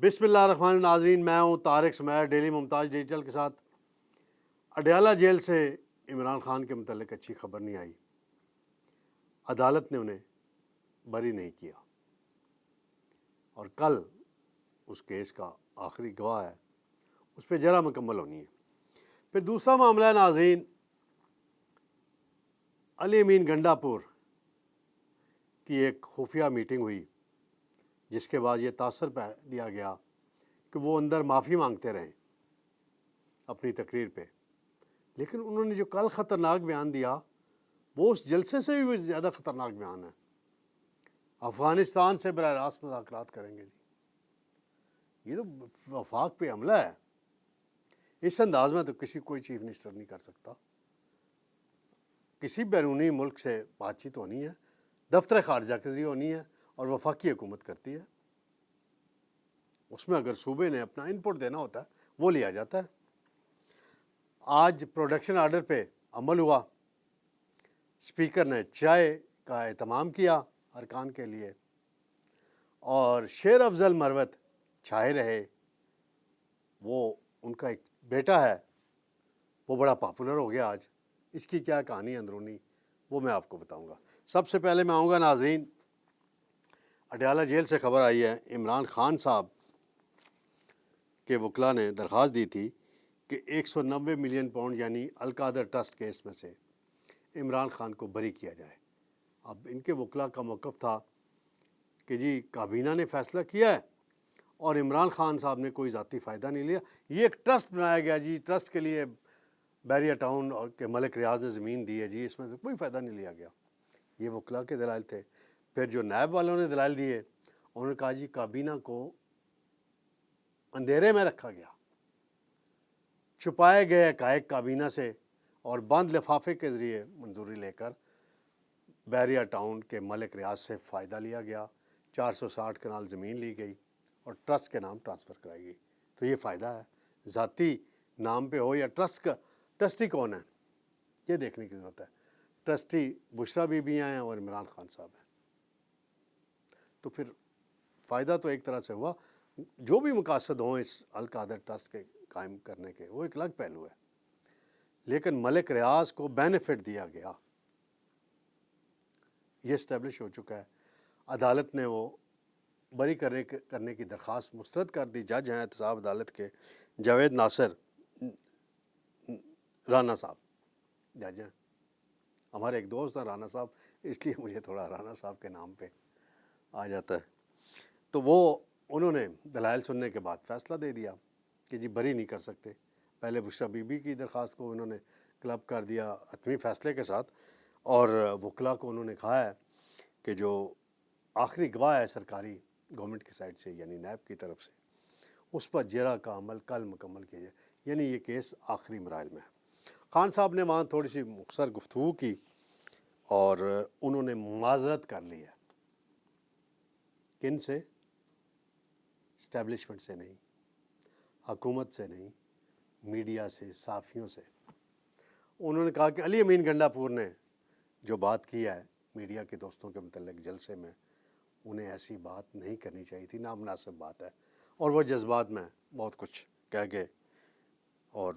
بسم اللہ الرحمن الرحیم۔ ناظرین، میں ہوں طارق سمیر، ڈیلی ممتاز ڈیجیٹل کے ساتھ۔ اڈیالہ جیل سے عمران خان کے متعلق اچھی خبر نہیں آئی۔ عدالت نے انہیں بری نہیں کیا اور کل اس کیس کا آخری گواہ ہے، اس پہ جرا مکمل ہونی ہے۔ پھر دوسرا معاملہ ہے ناظرین، علی امین گنڈا پور کی ایک خفیہ میٹنگ ہوئی جس کے بعد یہ تاثر پہ دیا گیا کہ وہ اندر معافی مانگتے رہیں اپنی تقریر پہ، لیکن انہوں نے جو کل خطرناک بیان دیا وہ اس جلسے سے بھی زیادہ خطرناک بیان ہے۔ افغانستان سے براہ راست مذاکرات کریں گے جی، یہ تو وفاق پہ حملہ ہے۔ اس انداز میں تو کوئی چیف منسٹر نہیں کر سکتا۔ کسی بیرونی ملک سے بات چیت ہونی ہے، دفتر خارجہ کے ذریعے ہونی ہے اور وفاقی حکومت کرتی ہے۔ اس میں اگر صوبے نے اپنا ان پٹ دینا ہوتا ہے وہ لیا جاتا ہے۔ آج پروڈکشن آرڈر پہ عمل ہوا، اسپیکر نے چائے کا اہتمام کیا ارکان کے لیے، اور شیر افضل مروت چھائے رہے۔ وہ ان کا ایک بیٹا ہے، وہ بڑا پاپولر ہو گیا آج۔ اس کی کیا کہانی اندرونی وہ میں آپ کو بتاؤں گا۔ سب سے پہلے میں آؤں گا ناظرین، اڈیالہ جیل سے خبر آئی ہے عمران خان صاحب کے وکلاء نے درخواست دی تھی کہ 190 ملین پاؤنڈ یعنی القادر ٹرسٹ کیس میں سے عمران خان کو بری کیا جائے۔ اب ان کے وکلاء کا موقف تھا کہ جی کابینہ نے فیصلہ کیا ہے اور عمران خان صاحب نے کوئی ذاتی فائدہ نہیں لیا، یہ ایک ٹرسٹ بنایا گیا جی، ٹرسٹ کے لیے بیریا ٹاؤن کے ملک ریاض نے زمین دی ہے جی، اس میں سے کوئی فائدہ نہیں لیا گیا۔ یہ وکلاء کے دلائل تھے۔ پھر جو نائب والوں نے دلائل دیے، انہوں نے کہا جی کابینہ کو اندھیرے میں رکھا گیا، چھپائے گئے حقائق کابینہ سے اور بند لفافے کے ذریعے منظوری لے کر بیریا ٹاؤن کے ملک ریاض سے فائدہ لیا گیا، 460 کنال زمین لی گئی اور ٹرسٹ کے نام ٹرانسفر کرائی گئی۔ تو یہ فائدہ ہے، ذاتی نام پہ ہو یا ٹرسٹ کا۔ ٹرسٹی کون ہے یہ دیکھنے کی ضرورت ہے۔ ٹرسٹی بشرا بی بی ہیں اور عمران خان صاحب ہیں۔ تو پھر فائدہ تو ایک طرح سے ہوا، جو بھی مقاصد ہوں اس القادر ٹرسٹ کے قائم کرنے کے، وہ ایک الگ پہلو ہے، لیکن ملک ریاض کو بینیفٹ دیا گیا، یہ اسٹیبلش ہو چکا ہے۔ عدالت نے وہ بری کرنے کی درخواست مسترد کر دی۔ جج ہیں احتساب عدالت کے جاوید ناصر رانا صاحب، جج ہیں ہمارے ایک دوست ہیں رانا صاحب، اس لیے مجھے تھوڑا رانا صاحب کے نام پہ آ جاتا ہے۔ تو وہ انہوں نے دلائل سننے کے بعد فیصلہ دے دیا کہ جی بری نہیں کر سکتے۔ پہلے بشرا بی بی کی درخواست کو انہوں نے کلب کر دیا حتمی فیصلے کے ساتھ، اور وکلاء کو انہوں نے کہا ہے کہ جو آخری گواہ ہے سرکاری گورنمنٹ کی سائڈ سے یعنی نیب کی طرف سے، اس پر جرا کا عمل کل مکمل کیا جائے، یعنی یہ کیس آخری مراحل میں ہے۔ خان صاحب نے وہاں تھوڑی سی مختصر گفتگو کی اور انہوں نے معذرت کر لی ہے۔ کن سے؟ اسٹیبلشمنٹ سے نہیں، حکومت سے نہیں، میڈیا سے، صحافیوں سے۔ انہوں نے کہا کہ علی امین گنڈا پور نے جو بات کی ہے میڈیا کے دوستوں کے متعلق جلسے میں، انہیں ایسی بات نہیں کرنی چاہیے تھی، نامناسب بات ہے، اور وہ جذبات میں بہت کچھ کہہ گئے اور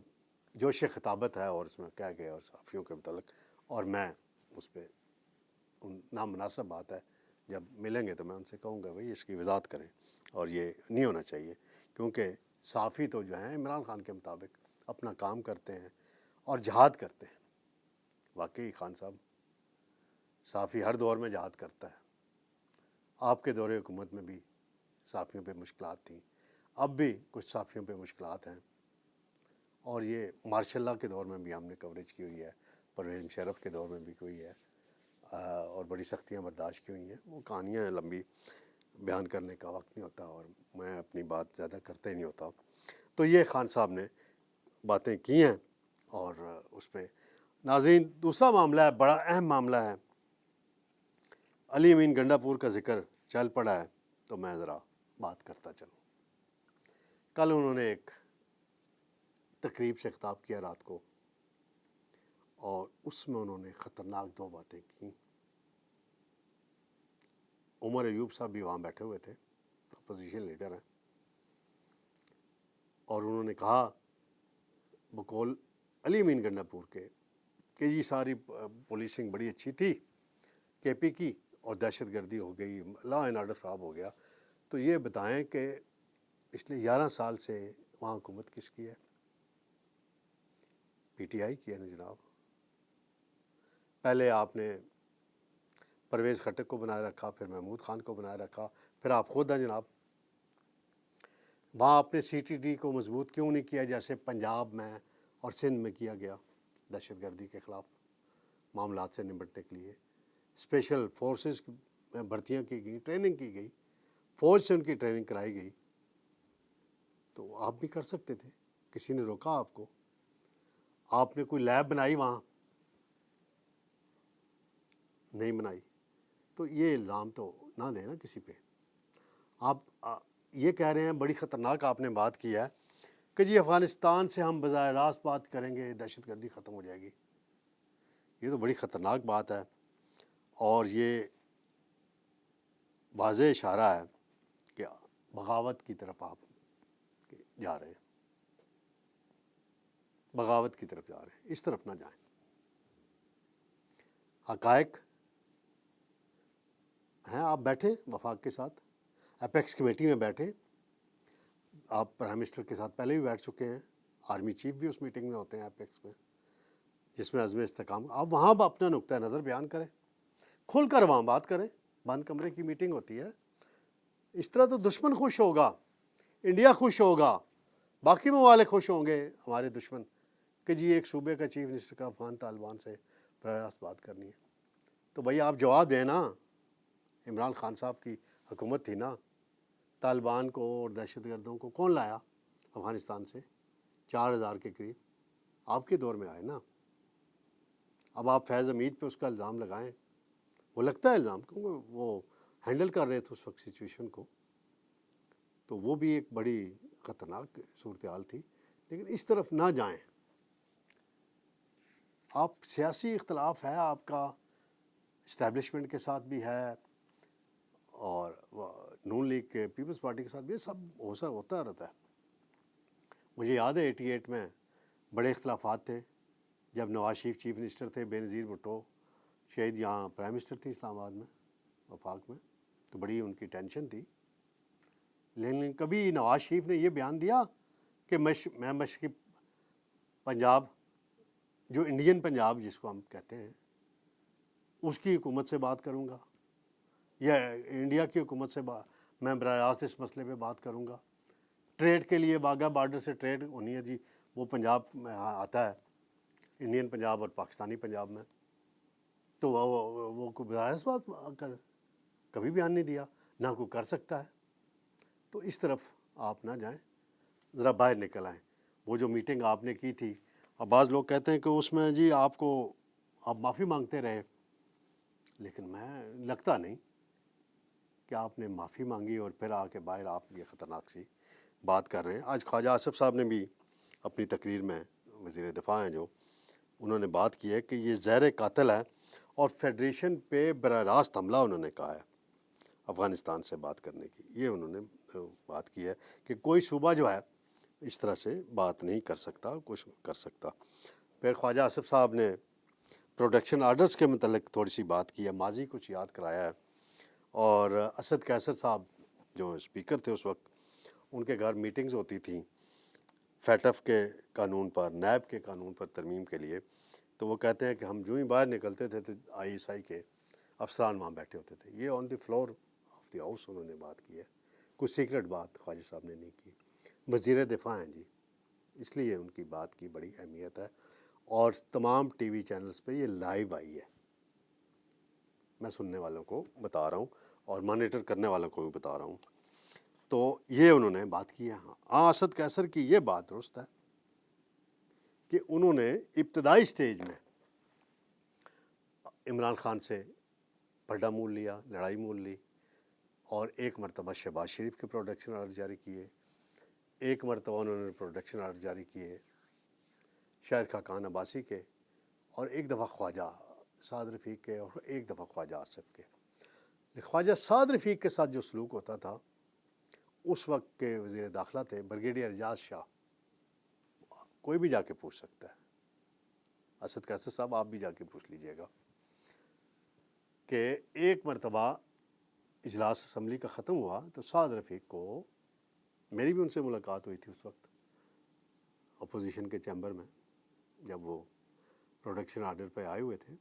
جوش خطابت ہے اور اس میں کہہ گئے اور صحافیوں کے متعلق، اور میں اس پہ نامناسب بات ہے، جب ملیں گے تو میں ان سے کہوں گا بھائی اس کی وضاحت کریں اور یہ نہیں ہونا چاہیے، کیونکہ صحافی تو جو ہیں عمران خان کے مطابق اپنا کام کرتے ہیں اور جہاد کرتے ہیں۔ واقعی خان صاحب، صحافی ہر دور میں جہاد کرتا ہے۔ آپ کے دور حکومت میں بھی صحافیوں پہ مشکلات تھیں، اب بھی کچھ صحافیوں پہ مشکلات ہیں، اور یہ مارشاء اللہ کے دور میں بھی ہم نے کوریج کی ہوئی ہے، پرویز مشرف کے دور میں بھی ہوئی ہے، اور بڑی سختیاں برداشت کی ہوئی ہیں۔ وہ کہانیاں ہیں، لمبی بیان کرنے کا وقت نہیں ہوتا اور میں اپنی بات زیادہ کرتے ہی نہیں ہوتا۔ تو یہ خان صاحب نے باتیں کی ہیں اور اس پہ ناظرین دوسرا معاملہ ہے، بڑا اہم معاملہ ہے، علی امین گنڈا پور کا ذکر چل پڑا ہے تو میں ذرا بات کرتا چلوں۔ کل انہوں نے ایک تقریب سے خطاب کیا رات کو، اور اس میں انہوں نے خطرناک دو باتیں کیں۔ عمر ایوب صاحب بھی وہاں بیٹھے ہوئے تھے، اپوزیشن لیڈر ہیں، اور انہوں نے کہا بقول علی امین گنڈاپور کے کہ یہ ساری پولیسنگ بڑی اچھی تھی کے پی کی اور دہشت گردی ہو گئی، لا اینڈ آرڈر خراب ہو گیا. تو یہ بتائیں کہ پچھلے 11 سال سے وہاں حکومت کس کی ہے؟ پی ٹی آئی کی ہے نا جناب. پہلے آپ نے پرویز خٹک کو بنائے رکھا، پھر محمود خان کو بنائے رکھا، پھر آپ خود ہیں جناب. وہاں آپ نے سی ٹی ڈی کو مضبوط کیوں نہیں کیا جیسے پنجاب میں اور سندھ میں کیا گیا دہشت گردی کے خلاف معاملات سے نمٹنے کے لیے؟ اسپیشل فورسز میں بھرتیاں کی گئی، ٹریننگ کی گئی، فوج سے ان کی ٹریننگ کرائی گئی. تو آپ بھی کر سکتے تھے، کسی نے روکا آپ کو؟ آپ نے کوئی لیب بنائی وہاں؟ نہیں بنائی. تو یہ الزام تو نہ دیں نا کسی پہ. آپ یہ کہہ رہے ہیں بڑی خطرناک آپ نے بات کی ہے کہ جی افغانستان سے ہم بظاہر راست بات کریں گے دہشت گردی ختم ہو جائے گی. یہ تو بڑی خطرناک بات ہے اور یہ واضح اشارہ ہے کہ بغاوت کی طرف آپ جا رہے ہیں، بغاوت کی طرف جا رہے ہیں. اس طرف نہ جائیں. حقائق ہیں. آپ بیٹھیں وفاق کے ساتھ، اپیکس کمیٹی میں بیٹھیں. آپ پرائم منسٹر کے ساتھ پہلے بھی بیٹھ چکے ہیں، آرمی چیف بھی اس میٹنگ میں ہوتے ہیں اپیکس میں، جس میں عزم استحکام. آپ وہاں اپنا نقطہ نظر بیان کریں، کھل کر وہاں بات کریں. بند کمرے کی میٹنگ ہوتی ہے. اس طرح تو دشمن خوش ہوگا، انڈیا خوش ہوگا، باقی ممالک خوش ہوں گے ہمارے دشمن کہ جی ایک صوبے کا چیف منسٹر کا افغان طالبان سے براہ راست بات کرنی ہے. تو بھائی آپ جواب دیں نا. عمران خان صاحب کی حکومت تھی نا، طالبان کو اور دہشت گردوں کو کون لایا افغانستان سے؟ 4000 کے قریب آپ کے دور میں آئے نا. اب آپ فیض حمید پہ اس کا الزام لگائیں. وہ لگتا ہے الزام کیونکہ وہ ہینڈل کر رہے تھے اس وقت سچویشن کو، تو وہ بھی ایک بڑی خطرناک صورتحال تھی. لیکن اس طرف نہ جائیں. آپ سیاسی اختلاف ہے آپ کا، اسٹیبلشمنٹ کے ساتھ بھی ہے اور نون لیگ کے پیپلز پارٹی کے ساتھ بھی، سب ہوتا رہتا ہے. مجھے یاد ہے 88 میں بڑے اختلافات تھے جب نواز شریف چیف منسٹر تھے، بے نظیر بھٹو شہید یہاں پرائم منسٹر تھی اسلام آباد میں، وفاق میں. تو بڑی ان کی ٹینشن تھی. لیکن کبھی نواز شریف نے یہ بیان دیا کہ میں مشرقی پنجاب، جو انڈین پنجاب جس کو ہم کہتے ہیں، اس کی حکومت سے بات کروں گا، یا انڈیا کی حکومت سے میں براہ راست اس مسئلے پہ بات کروں گا. ٹریڈ کے لیے واگا بارڈر سے ٹریڈ ہونی ہے جی، وہ پنجاب میں آتا ہے، انڈین پنجاب اور پاکستانی پنجاب میں. تو وہ کوئی براہ راست بات کبھی بیان نہیں دیا، نہ کوئی کر سکتا ہے. تو اس طرف آپ نہ جائیں، ذرا باہر نکل آئیں. وہ جو میٹنگ آپ نے کی تھی، اب بعض لوگ کہتے ہیں کہ اس میں جی آپ معافی مانگتے رہے، لیکن میں لگتا نہیں کہ آپ نے معافی مانگی اور پھر آ کے باہر آپ یہ خطرناک سی بات کر رہے ہیں. آج خواجہ آصف صاحب نے بھی اپنی تقریر میں، وزیر دفاع ہیں جو، انہوں نے بات کی ہے کہ یہ زہر قاتل ہے اور فیڈریشن پہ براہ راست حملہ انہوں نے کہا ہے افغانستان سے بات کرنے کی. یہ انہوں نے بات کی ہے کہ کوئی صوبہ جو ہے اس طرح سے بات نہیں کر سکتا، کچھ کر سکتا. پھر خواجہ آصف صاحب نے پروٹیکشن آرڈرز کے متعلق تھوڑی سی بات کی ہے، ماضی کچھ یاد کرایا ہے. اور اسد قیصر صاحب جو اسپیکر تھے اس وقت، ان کے گھر میٹنگز ہوتی تھیں فیٹف کے قانون پر، نیب کے قانون پر ترمیم کے لیے. تو وہ کہتے ہیں کہ ہم جو ہی باہر نکلتے تھے تو ISI کے افسران وہاں بیٹھے ہوتے تھے. یہ آن دی فلور آف دی ہاؤس انہوں نے بات کی ہے، کوئی سیکرٹ بات خواجہ صاحب نے نہیں کی. وزیر دفاع ہیں جی، اس لیے ان کی بات کی بڑی اہمیت ہے. اور تمام ٹی وی چینلز پہ یہ لائیو آئی ہے. میں سننے والوں کو بتا رہا ہوں اور مانیٹر کرنے والوں کو بھی بتا رہا ہوں. تو یہ انہوں نے بات کی ہے. ہاں اسد قیصر کی یہ بات درست ہے کہ انہوں نے ابتدائی سٹیج میں عمران خان سے پڈا مول لیا، لڑائی مول لی، اور ایک مرتبہ شہباز شریف کے پروٹیکشن آرڈر جاری کیے، ایک مرتبہ انہوں نے پروٹیکشن آرڈر جاری کیے شاہد خاقان عباسی کے، اور ایک دفعہ خواجہ سعد رفیق کے، اور ایک دفعہ خواجہ آصف کے. خواجہ سعد رفیق کے ساتھ جو سلوک ہوتا تھا، اس وقت کے وزیر داخلہ تھے بریگیڈیئر اعجاز شاہ، کوئی بھی جا کے پوچھ سکتا ہے، اسد قیصر صاحب آپ بھی جا کے پوچھ لیجئے گا کہ ایک مرتبہ اجلاس اسمبلی کا ختم ہوا تو سعد رفیق کو، میری بھی ان سے ملاقات ہوئی تھی اس وقت اپوزیشن کے چیمبر میں جب وہ پروڈکشن آرڈر پہ آئے ہوئے تھے،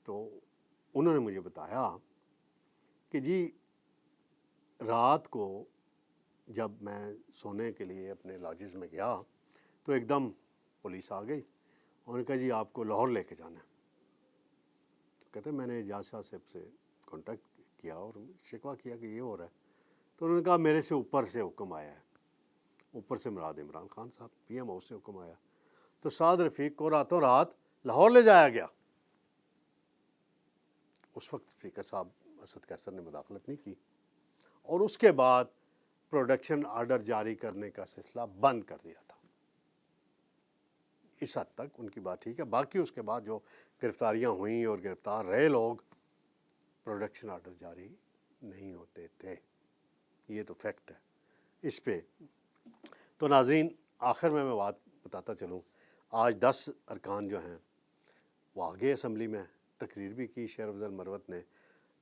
تو انہوں نے مجھے بتایا کہ جی رات کو جب میں سونے کے لیے اپنے لاجز میں گیا تو ایک دم پولیس آ گئی، انہوں نے کہا جی آپ کو لاہور لے کے جانا ہے۔ کہتے ہیں میں نے اعجاز شاہ صاحب سے کانٹیکٹ کیا اور شکوہ کیا کہ یہ ہو رہا ہے، تو انہوں نے کہا میرے سے اوپر سے حکم آیا ہے، اوپر سے مراد عمران خان صاحب پی ایم او سے حکم آیا، تو سعد رفیق کو راتوں رات لاہور لے جایا گیا۔ اس وقت اسپیکر صاحب اسد قیصر نے مداخلت نہیں کی، اور اس کے بعد پروڈکشن آرڈر جاری کرنے کا سلسلہ بند کر دیا تھا۔ اس حد تک ان کی بات ٹھیک ہے، باقی اس کے بعد جو گرفتاریاں ہوئیں اور گرفتار رہے لوگ، پروڈکشن آرڈر جاری نہیں ہوتے تھے، یہ تو فیکٹ ہے۔ اس پہ تو ناظرین آخر میں بات بتاتا چلوں، آج 10 ارکان جو ہیں وہ آگے اسمبلی میں تقریر بھی کی شیر افضل مروت نے،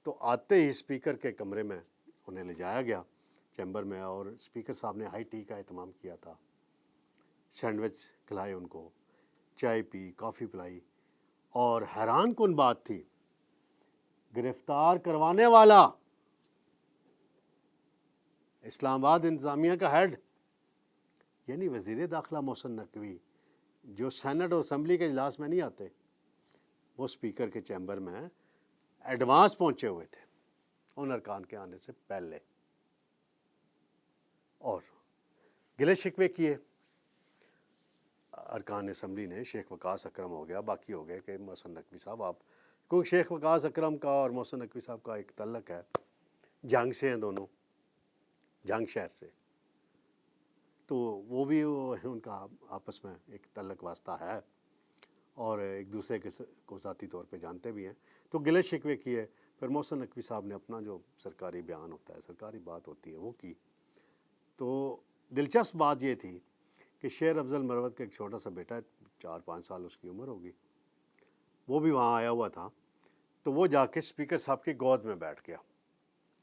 تو آتے ہی اسپیکر کے کمرے میں انہیں لے جایا گیا چیمبر میں، اور اسپیکر صاحب نے ہائی ٹی کا اہتمام کیا تھا، سینڈوچ کھلائے ان کو، چائے پی، کافی پلائی، اور حیران کن بات تھی گرفتار کروانے والا اسلام آباد انتظامیہ کا ہیڈ یعنی وزیر داخلہ محسن نقوی، جو سینٹ اور اسمبلی کے اجلاس میں نہیں آتے، وہ اسپیکر کے چیمبر میں ایڈوانس پہنچے ہوئے تھے ان ارکان کے آنے سے پہلے، اور گلے شکوے کیے ارکان اسمبلی نے۔ شیخ وقاص اکرم ہو گیا، باقی ہو گئے کہ محسن نقوی صاحب آپ، کیونکہ شیخ وقاص اکرم کا اور محسن نقوی صاحب کا ایک تعلق ہے، جنگ سے ہیں دونوں، جنگ شہر سے، تو وہ بھی ان کا آپس میں ایک تعلق واسطہ ہے اور ایک دوسرے کو ذاتی طور پہ جانتے بھی ہیں، تو گلے شکوے کیے۔ پھر محسن نقوی صاحب نے اپنا جو سرکاری بیان ہوتا ہے، سرکاری بات ہوتی ہے، وہ کی۔ تو دلچسپ بات یہ تھی کہ شیر افضل مروت کا ایک چھوٹا سا بیٹا ہے، 4-5 سال اس کی عمر ہوگی، وہ بھی وہاں آیا ہوا تھا، تو وہ جا کے اسپیکر صاحب کی گود میں بیٹھ گیا،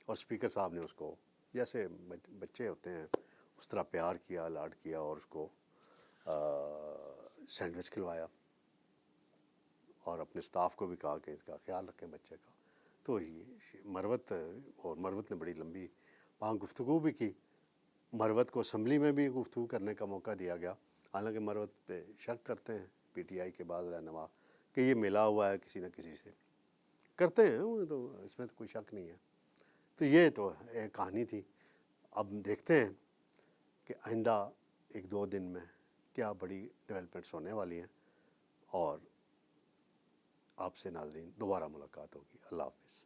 اور اسپیکر صاحب نے اس کو جیسے بچے ہوتے ہیں اس طرح پیار کیا، لاڈ کیا، اور اس کو سینڈوچ کھلوایا، اور اپنے سٹاف کو بھی کہا کہ اس کا خیال رکھیں بچے کا۔ تو یہ مروت، اور مروت نے بڑی لمبی وہاں گفتگو بھی کی، مروت کو اسمبلی میں بھی گفتگو کرنے کا موقع دیا گیا، حالانکہ مروت پہ شک کرتے ہیں پی ٹی آئی کے بعض رہنما کہ یہ ملا ہوا ہے کسی نہ کسی سے، کرتے ہیں وہ تو، اس میں تو کوئی شک نہیں ہے۔ تو یہ تو ایک کہانی تھی، اب دیکھتے ہیں کہ آئندہ 1-2 دن میں کیا بڑی ڈیولپمنٹس ہونے والی ہیں، اور آپ سے ناظرین دوبارہ ملاقات ہوگی۔ اللہ حافظ۔